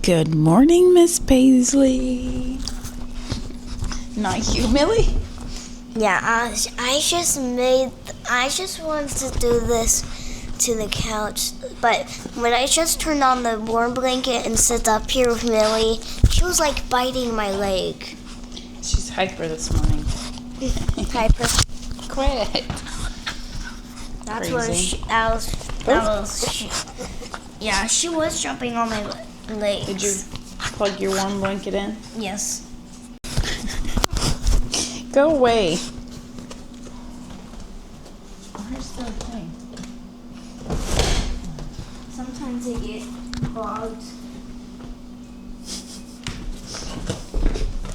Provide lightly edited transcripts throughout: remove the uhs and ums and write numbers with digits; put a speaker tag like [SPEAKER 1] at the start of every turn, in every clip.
[SPEAKER 1] Good morning, Miss Paisley. Not you, Millie?
[SPEAKER 2] Yeah, I just wanted to do this to the couch, but when I just turned on the warm blanket and sit up here with Millie, she was like biting my leg.
[SPEAKER 1] She's hyper this morning.
[SPEAKER 2] Hyper.
[SPEAKER 1] Quit.
[SPEAKER 2] That's
[SPEAKER 1] Crazy.
[SPEAKER 2] Yeah, she was jumping on my legs.
[SPEAKER 1] Did you plug your warm blanket in?
[SPEAKER 2] Yes.
[SPEAKER 1] Go away. Where's the thing?
[SPEAKER 2] Sometimes they get clogged.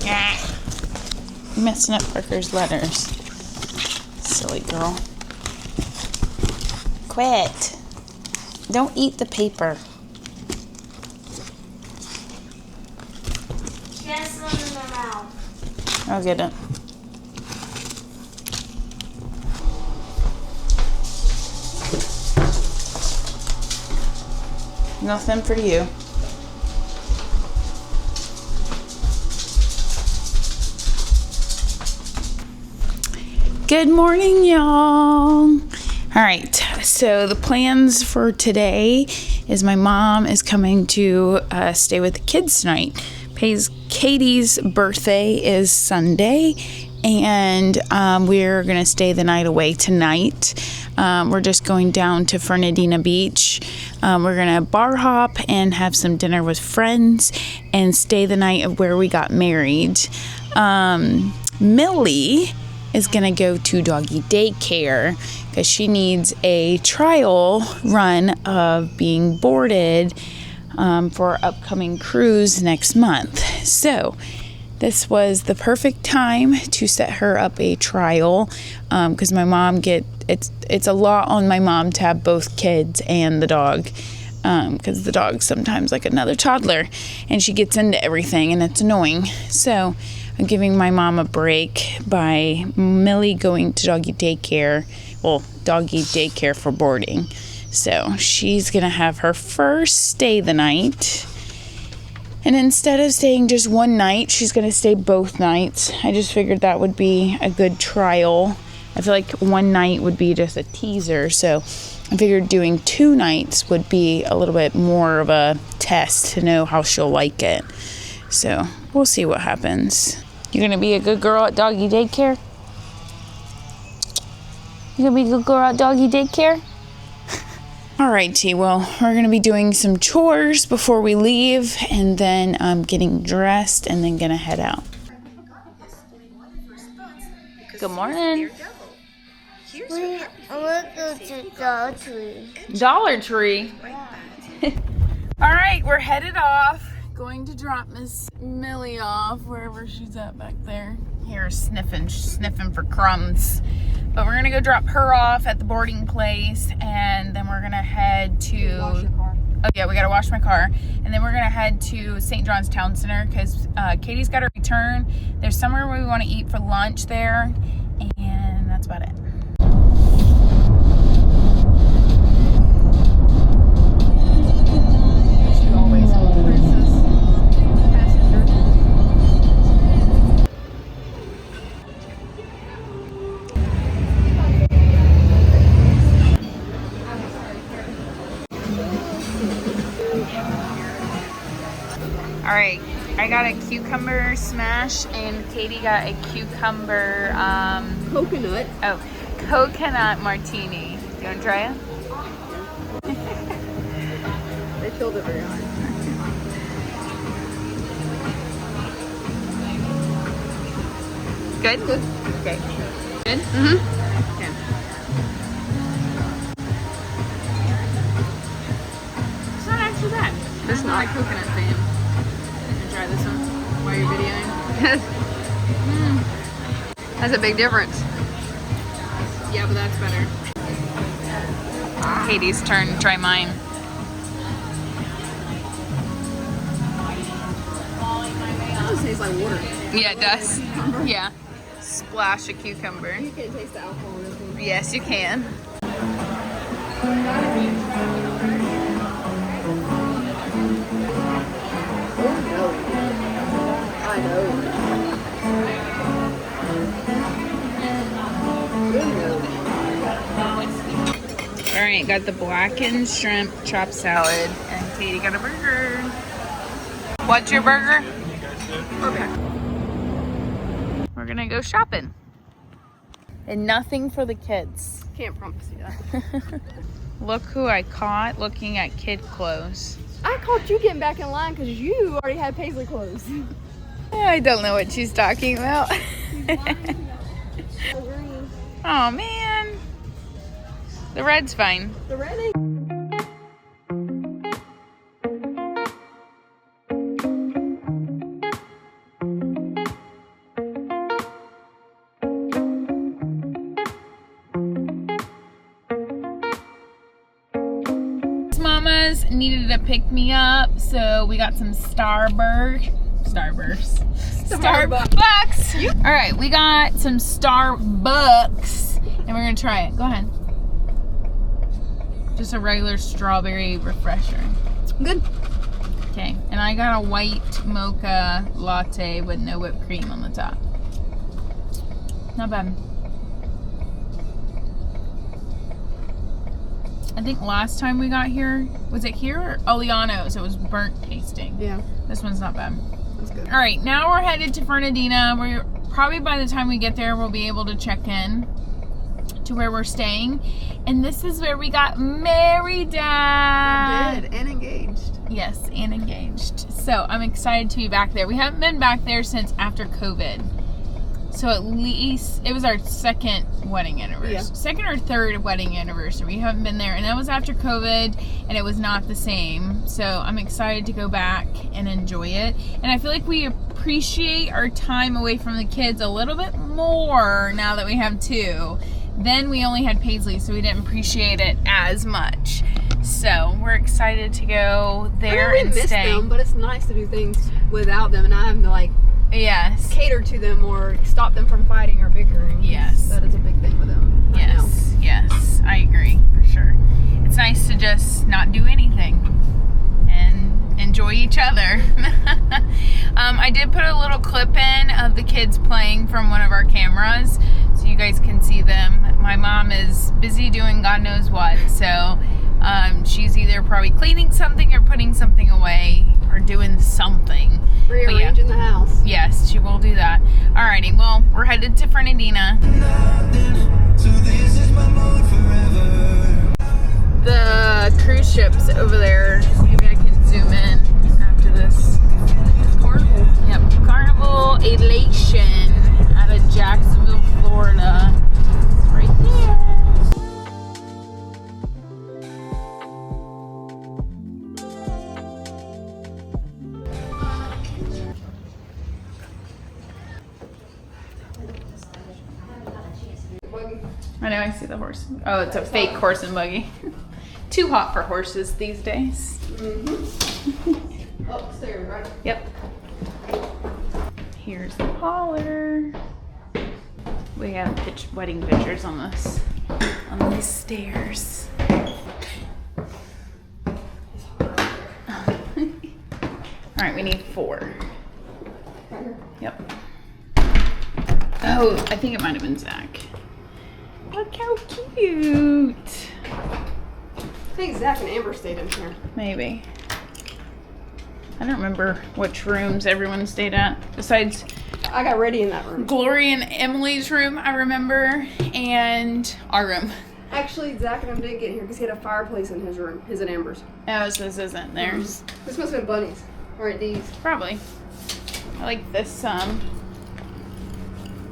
[SPEAKER 1] You're messing up Parker's letters. Silly girl. Quit. Don't eat the paper.
[SPEAKER 2] She has some in her mouth.
[SPEAKER 1] I'll get it. Nothing for you. Good morning, y'all. All right, so the plans for today is my mom is coming to stay with the kids tonight. Katie's birthday is Sunday, and we're going to stay the night away tonight. We're just going down to Fernandina Beach. We're going to bar hop and have some dinner with friends and stay the night of where we got married. Millie is going to go to doggy daycare because she needs a trial run of being boarded for our upcoming cruise next month. So this was the perfect time to set her up a trial because my mom it's a lot on my mom to have both kids and the dog because the dog's sometimes like another toddler and she gets into everything and it's annoying. So I'm giving my mom a break by Millie going to doggy daycare for boarding. So she's going to have her first stay the night. And instead of staying just one night, she's going to stay both nights. I just figured that would be a good trial. I feel like one night would be just a teaser. So I figured doing 2 nights would be a little bit more of a test to know how she'll like it. So we'll see what happens. You're going to be a good girl at doggy daycare? You going to be a good girl at doggy daycare? Alrighty, well, we're going to be doing some chores before we leave, and then I'm getting dressed and then going to head out. Good morning.
[SPEAKER 2] I'm going to go to Dollar Tree.
[SPEAKER 1] Dollar Tree? Alright, we're headed off. Going to drop Miss Millie off wherever she's at back there. Here, sniffing for crumbs. But we're gonna go drop her off at the boarding place, and then we're gonna head to. Oh yeah, we gotta wash my car, and then we're gonna head to St. John's Town Center because Katie's got to return. There's somewhere we want to eat for lunch there, and that's about it. All right, I got a cucumber smash and Katie got a cucumber coconut martini. Do you want to try it?
[SPEAKER 3] They chilled it very hard.
[SPEAKER 1] Good?
[SPEAKER 3] Good.
[SPEAKER 1] Okay.
[SPEAKER 3] Good?
[SPEAKER 1] Mm-hmm.
[SPEAKER 3] Okay.
[SPEAKER 1] It's not actually bad.
[SPEAKER 3] That's not a coconut fan. try this one while you're videoing.
[SPEAKER 4] That's a big difference.
[SPEAKER 3] Yeah, but that's better.
[SPEAKER 1] Katie's turn to try mine.
[SPEAKER 3] It just tastes like water.
[SPEAKER 1] Yeah, it does. Yeah. Splash of cucumber.
[SPEAKER 3] You can taste the alcohol in this one.
[SPEAKER 1] Yes, you can.
[SPEAKER 3] I know.
[SPEAKER 1] All right, got the blackened shrimp chopped salad, and Katie got a burger. What's your burger?
[SPEAKER 3] Okay.
[SPEAKER 1] We're gonna go shopping. And nothing for the kids.
[SPEAKER 3] Can't promise you that.
[SPEAKER 1] Look who I caught looking at kid clothes.
[SPEAKER 3] I caught you getting back in line because you already had Paisley clothes.
[SPEAKER 1] I don't know what she's talking about.
[SPEAKER 3] Green.
[SPEAKER 1] Oh man. The red's fine.
[SPEAKER 3] The red ain't.
[SPEAKER 1] Mamas needed to pick me up, so we got some Starbucks. All right, we got some Starbucks, and we're gonna try it. Go ahead. Just a regular strawberry refresher.
[SPEAKER 3] Good.
[SPEAKER 1] Okay, and I got a white mocha latte with no whipped cream on the top. Not bad. I think last time we got here, was it here or Oliano's? It was burnt tasting.
[SPEAKER 3] Yeah.
[SPEAKER 1] This one's not bad.
[SPEAKER 3] That's good.
[SPEAKER 1] All right, now we're headed to Fernandina. We're probably by the time we get there, we'll be able to check in to where we're staying. And this is where we got married, Dad.
[SPEAKER 3] Did and engaged.
[SPEAKER 1] Yes, and engaged. So I'm excited to be back there. We haven't been back there since after COVID. So at least, it was our second wedding anniversary.
[SPEAKER 3] Yeah.
[SPEAKER 1] Second or third wedding anniversary. We haven't been there. And that was after COVID, and it was not the same. So I'm excited to go back and enjoy it. And I feel like we appreciate our time away from the kids a little bit more now that we have two. Then we only had Paisley, so we didn't appreciate it as much. So we're excited to go there and
[SPEAKER 3] miss
[SPEAKER 1] stay.
[SPEAKER 3] them, but it's nice to do things without them and not having to like
[SPEAKER 1] Yes.
[SPEAKER 3] cater to them or stop them from fighting or bickering.
[SPEAKER 1] Yes.
[SPEAKER 3] That is a big thing with them. right now.
[SPEAKER 1] Yes, yes, I agree for sure. It's nice to just not do anything and enjoy each other. I did put a little clip in of the kids playing from one of our cameras so you guys can see them. My mom is busy doing God knows what, so she's either probably cleaning something or putting something away or doing something.
[SPEAKER 3] Rearranging the house.
[SPEAKER 1] Yes, she will do that. Alrighty, well, we're headed to Fernandina. The cruise ships over there, maybe I can zoom in after this.
[SPEAKER 3] Carnival.
[SPEAKER 1] Yep, Carnival Elation out of Jacksonville, Florida. It's right here. I know, I see the horse. Oh, it's a fake horse and buggy. Too hot for horses these days.
[SPEAKER 3] Upstairs, right?
[SPEAKER 1] Yep. Here's the holler. We have wedding pictures on this, on these stairs. All right, we need 4. Yep. Oh, I think it might have been Zach. Look how cute.
[SPEAKER 3] I think Zach and Amber stayed in here.
[SPEAKER 1] Maybe. I don't remember which rooms everyone stayed at. Besides
[SPEAKER 3] I got ready in that room.
[SPEAKER 1] Glory and Emily's room, I remember, and our room.
[SPEAKER 3] Actually, Zach and him didn't get here because he had a fireplace in his room. His and Amber's.
[SPEAKER 1] Oh, so this isn't theirs.
[SPEAKER 3] This must have been Bunny's. Alright, these.
[SPEAKER 1] Probably. I like this
[SPEAKER 3] May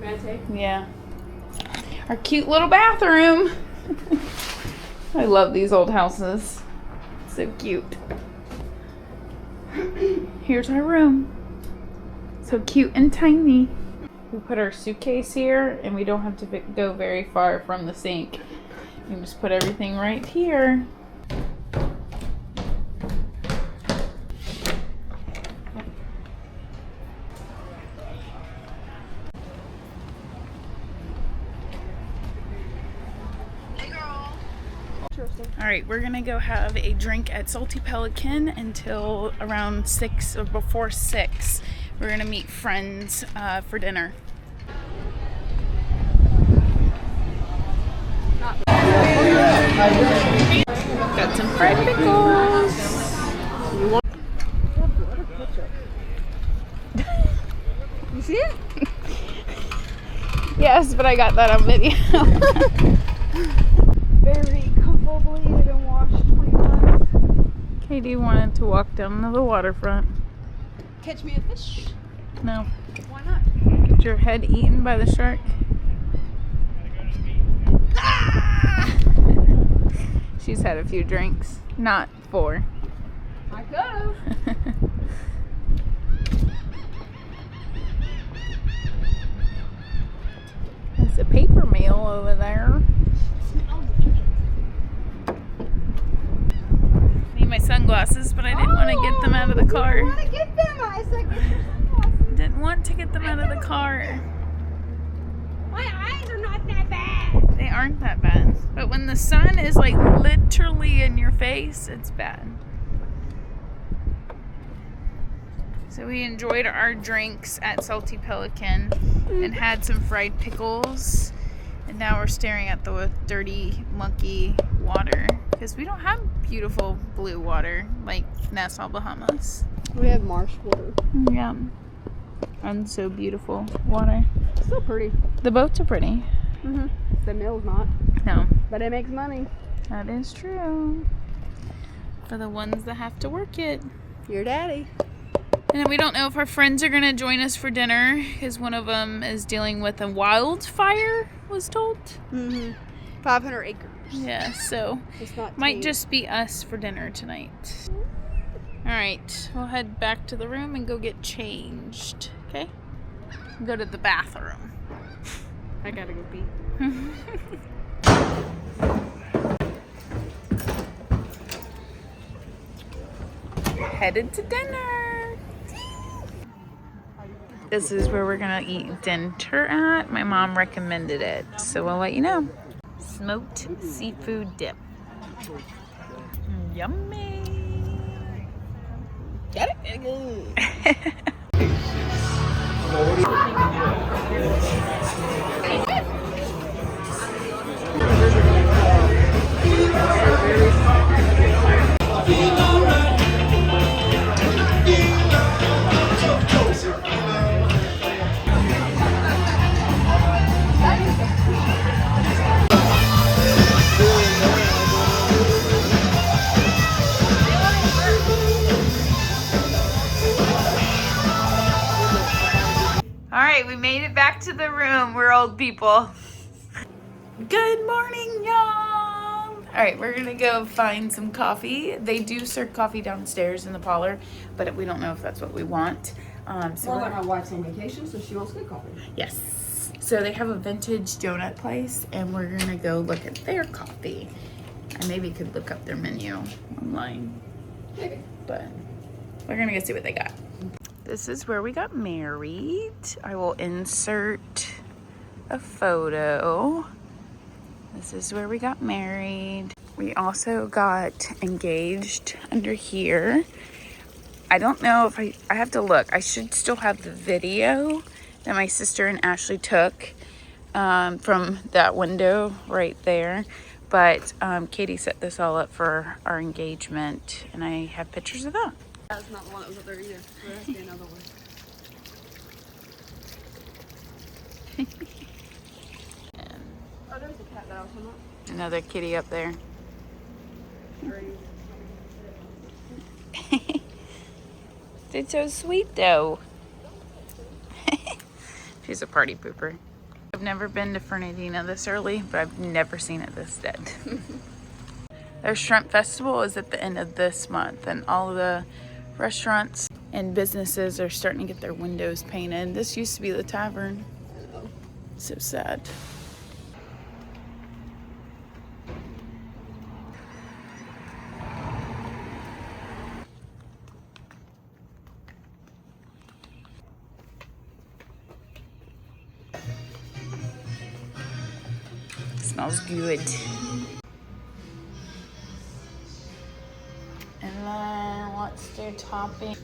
[SPEAKER 3] I take?
[SPEAKER 1] Yeah. Our cute little bathroom. I love these old houses. So cute. Here's our room. So cute and tiny. We put our suitcase here and we don't have to go very far from the sink. You can just put everything right here. All right, we're gonna go have a drink at Salty Pelican until around 6 or before 6. We're gonna meet friends for dinner. Got some fried pickles.
[SPEAKER 3] You see it?
[SPEAKER 1] Yes, but I got that on video. Very comfortably, they've been washed 20 times. Katie wanted to walk down to the waterfront.
[SPEAKER 3] Catch me a fish.
[SPEAKER 1] No.
[SPEAKER 3] Why not?
[SPEAKER 1] Get your head eaten by the shark. Ah! She's had a few drinks. Not 4.
[SPEAKER 3] I could've.
[SPEAKER 1] There's a paper mill over there. Need my sunglasses, but I didn't want to get them out of the car.
[SPEAKER 3] I want to get them. I said, get your sunglasses.
[SPEAKER 1] Didn't want to get them out of the car.
[SPEAKER 3] My eyes are not that bad.
[SPEAKER 1] They aren't that bad. But when the sun is like literally in your face, it's bad. So we enjoyed our drinks at Salty Pelican and had some fried pickles. And now we're staring at the dirty, mucky water because we don't have beautiful blue water like Nassau, Bahamas.
[SPEAKER 3] We have marsh water.
[SPEAKER 1] Yeah. And so beautiful water.
[SPEAKER 3] Still pretty.
[SPEAKER 1] The boats are pretty.
[SPEAKER 3] Mm-hmm. The mill's not.
[SPEAKER 1] No.
[SPEAKER 3] But it makes money.
[SPEAKER 1] That is true. For the ones that have to work it.
[SPEAKER 3] Your daddy.
[SPEAKER 1] And we don't know if our friends are going to join us for dinner because one of them is dealing with a wildfire, was told.
[SPEAKER 3] Mm-hmm. 500 acres.
[SPEAKER 1] Yeah, so
[SPEAKER 3] It's not
[SPEAKER 1] might
[SPEAKER 3] tame.
[SPEAKER 1] just be us for dinner tonight. All right, we'll head back to the room and go get changed, okay? Go to the bathroom.
[SPEAKER 3] I gotta go pee.
[SPEAKER 1] Headed to dinner. This is where we're gonna eat dinner at. My mom recommended it, so we'll let you know. Smoked seafood dip. Yummy.
[SPEAKER 3] Get it?
[SPEAKER 1] All right, we made it back to the room. We're old people. Good morning, y'all. All right, we're gonna go find some coffee. They do serve coffee downstairs in the parlor, but we don't know if that's what we want. So
[SPEAKER 3] Well, my wife's on vacation, so she wants good coffee.
[SPEAKER 1] yes. So they have a vintage donut place, and we're gonna go look at their coffee. I maybe could look up their menu online,
[SPEAKER 3] Maybe.
[SPEAKER 1] but we're gonna go see what they got. This is where we got married. I will insert a photo. This is where we got married. We also got engaged under here. I don't know if I have to look. I should still have the video that my sister and Ashley took from that window right there. But Katie set this all up for our engagement, and I have pictures of that.
[SPEAKER 3] That's not the one that was up there either. There has to be another one. Oh, there's a cat that I was talking about.
[SPEAKER 1] Another kitty up there. They're so sweet though. She's a party pooper. I've never been to Fernandina this early, but I've never seen it this dead. Their shrimp festival is at the end of this month, and all of the restaurants And businesses are starting to get their windows painted. This used to be the tavern. So sad. Smells good. And then let's do topping.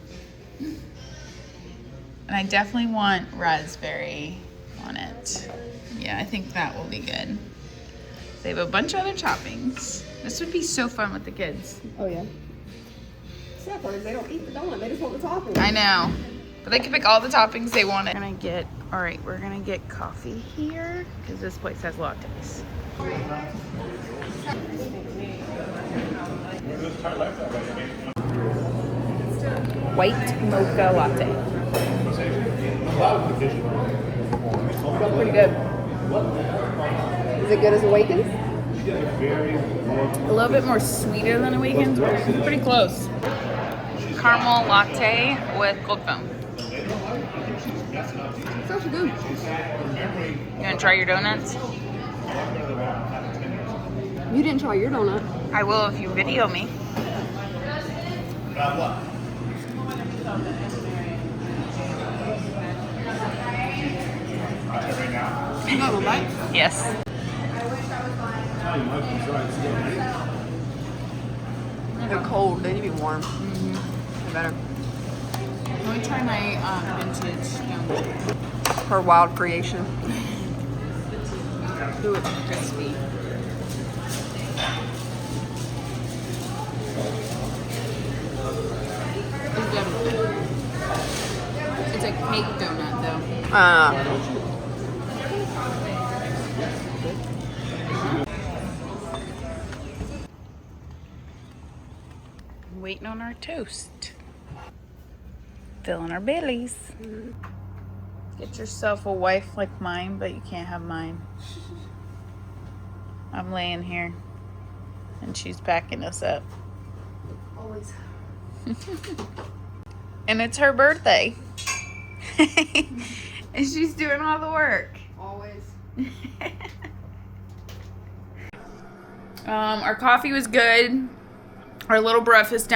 [SPEAKER 1] And I definitely want raspberry on it. Yeah, I think that will be good. They have a bunch of other toppings. This would be so fun with the kids.
[SPEAKER 3] Oh yeah. Except for they don't eat the donut, they just want the topping.
[SPEAKER 1] I know. But they can pick all the toppings they want. We're gonna get coffee here because this place has lattes. White mocha latte.
[SPEAKER 3] Pretty good. Is it good as Awakens?
[SPEAKER 1] A little bit more sweeter than Awakens, but it's pretty close. Caramel latte with cold foam.
[SPEAKER 3] It's actually good.
[SPEAKER 1] You wanna try your donuts?
[SPEAKER 3] You didn't try your donut.
[SPEAKER 1] I will if you video me.
[SPEAKER 3] You got one bite?
[SPEAKER 1] Yes.
[SPEAKER 3] They're cold, they need to be warm. They're better.
[SPEAKER 1] Let me try my vintage donut.
[SPEAKER 3] Her wild creation.
[SPEAKER 1] Ooh, it's crispy. It's good. It's a cake donut though. Waiting on our toast. Filling our bellies. Get yourself a wife like mine, but you can't have mine. I'm laying here and she's packing us up.
[SPEAKER 3] Always.
[SPEAKER 1] And it's her birthday. And she's doing all the work.
[SPEAKER 3] Always.
[SPEAKER 1] Our coffee was good. Our little breakfast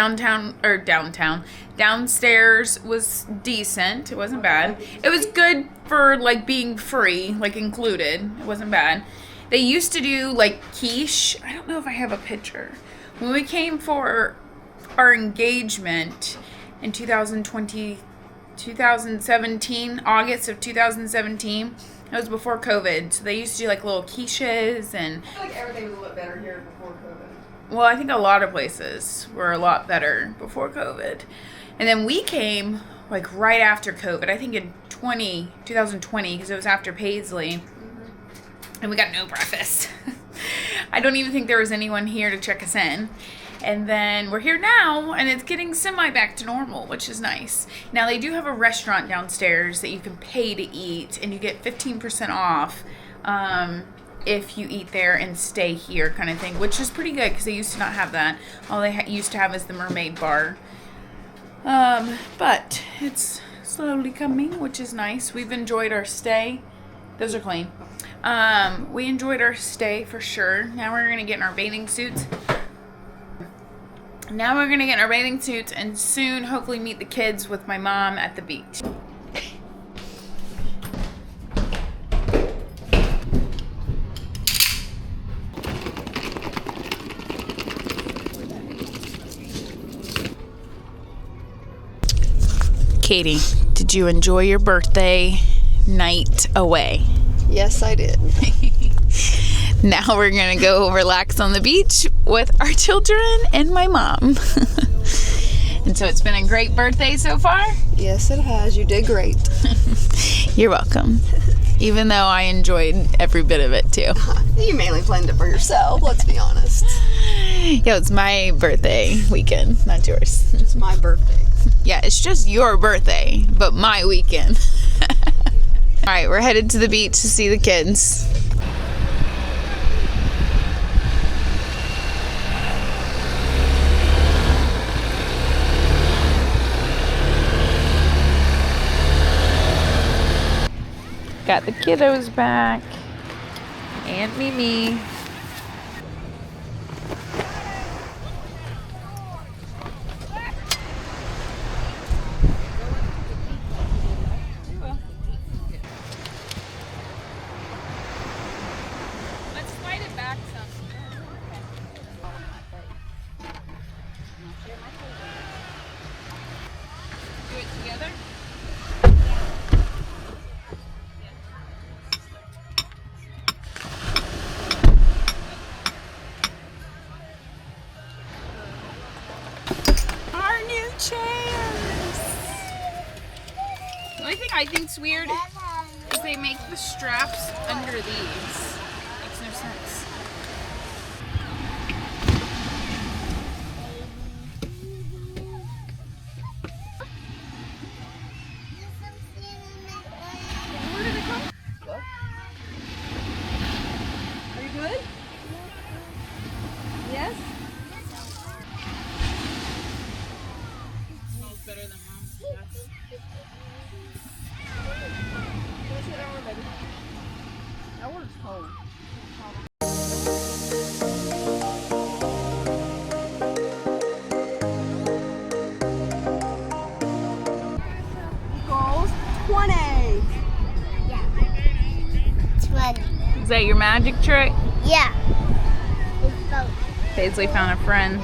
[SPEAKER 1] downstairs was decent. It wasn't bad. It was good for like being free, like included. It wasn't bad. They used to do like quiche. I don't know if I have a picture. When we came for our engagement in 2017, August of 2017. It was before COVID. So they used to do like little quiches and...
[SPEAKER 3] I feel like everything was a little better here before COVID.
[SPEAKER 1] Well, I think a lot of places were a lot better before COVID. And then we came like right after COVID. I think in 2020 because it was after Paisley. And we got no breakfast. I don't even think there was anyone here to check us in. And then we're here now, and it's getting semi back to normal, which is nice. Now, they do have a restaurant downstairs that you can pay to eat, and you get 15% off if you eat there and stay here kind of thing, which is pretty good because they used to not have that. All they used to have is the Mermaid Bar. But it's slowly coming, which is nice. We've enjoyed our stay. Those are clean. We enjoyed our stay for sure. Now we're going to get in our bathing suits. And soon hopefully meet the kids with my mom at the beach. Katie, did you enjoy your birthday night away?
[SPEAKER 3] Yes, I did.
[SPEAKER 1] Now we're going to go relax on the beach with our children and my mom. And so it's been a great birthday so far?
[SPEAKER 3] Yes, it has. You did great.
[SPEAKER 1] You're welcome. Even though I enjoyed every bit of it too.
[SPEAKER 3] You mainly planned it for yourself, let's be honest.
[SPEAKER 1] Yeah, it's my birthday weekend, not yours.
[SPEAKER 3] It's my birthday.
[SPEAKER 1] Yeah, it's just your birthday, but my weekend. All right, we're headed to the beach to see the kids. got the kiddos back. Aunt Mimi. Let's slide it back some. Do it together? Our new chairs. The only thing I think's weird is they make the straps under these. Makes no sense. Where did it come? Are you good? Yes? Smells better than mom's stuff. That works cold.
[SPEAKER 3] Equals 20.
[SPEAKER 2] Yeah. 20.
[SPEAKER 1] Is that your magic trick?
[SPEAKER 2] Yeah. It's both.
[SPEAKER 1] Paisley found a friend.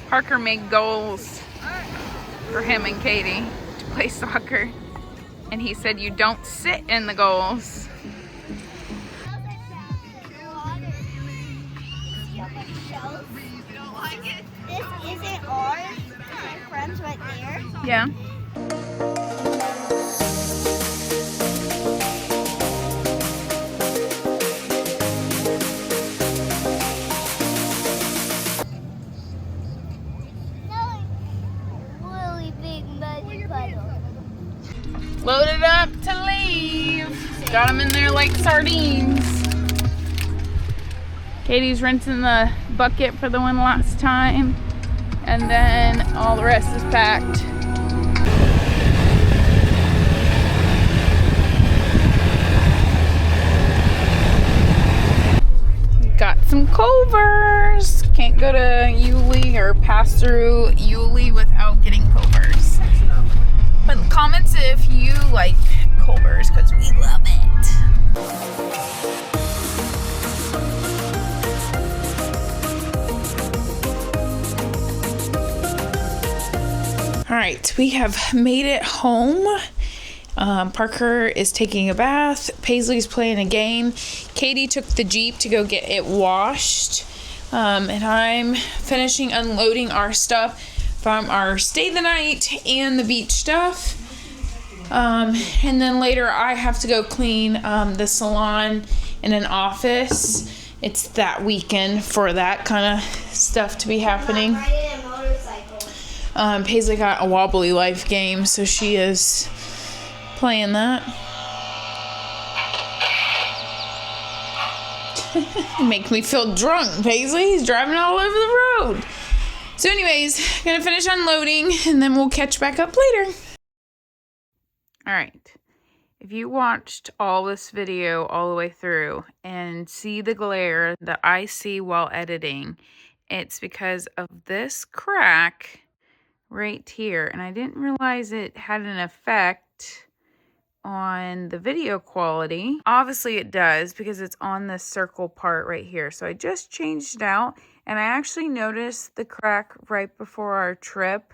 [SPEAKER 1] Parker made goals for him and Katie to play soccer. And he said you don't sit in the goals.
[SPEAKER 2] This isn't ours. My friend's right there.
[SPEAKER 1] Yeah.
[SPEAKER 2] Really big muddy puddle.
[SPEAKER 1] Loaded up to leave. Got them in there like sardines. Katie's rinsing the bucket for the one last time. And then all the rest is packed. Got some Culvers. Can't go to Yulee or pass through Yulee without getting Culvers. Put in the comments if you like Culvers, because we love it. All right, we have made it home. Parker is taking a bath. Paisley's playing a game. Katie took the Jeep to go get it washed. And I'm finishing unloading our stuff from our stay the night and the beach stuff. And then later I have to go clean the salon and an office. It's that weekend for that kind of stuff to be happening. Paisley got a wobbly life game, so she is playing that. Make me feel drunk, Paisley. He's driving all over the road. So anyways, gonna finish unloading and then we'll catch back up later. All right. If you watched all this video all the way through and see the glare that I see while editing, it's because of this crack right here. And I didn't realize it had an effect on the video quality. Obviously it does because it's on this circle part right here. So I just changed it out and I actually noticed the crack right before our trip.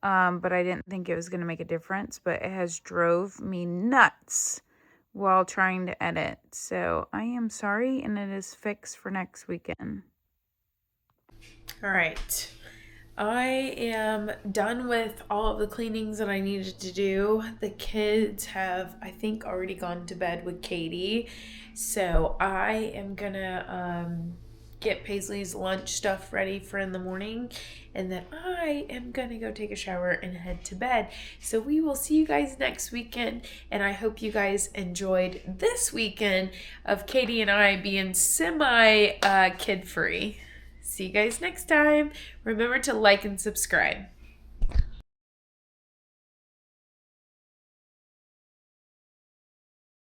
[SPEAKER 1] But I didn't think it was going to make a difference, but it has drove me nuts while trying to edit. So I am sorry, and it is fixed for next weekend. All right. I am done with all of the cleanings that I needed to do. The kids have, I think, already gone to bed with Katie. So I am gonna get Paisley's lunch stuff ready for in the morning. And then I am gonna go take a shower and head to bed. So we will see you guys next weekend. And I hope you guys enjoyed this weekend of Katie and I being semi kid free. See you guys next time. Remember to like and subscribe.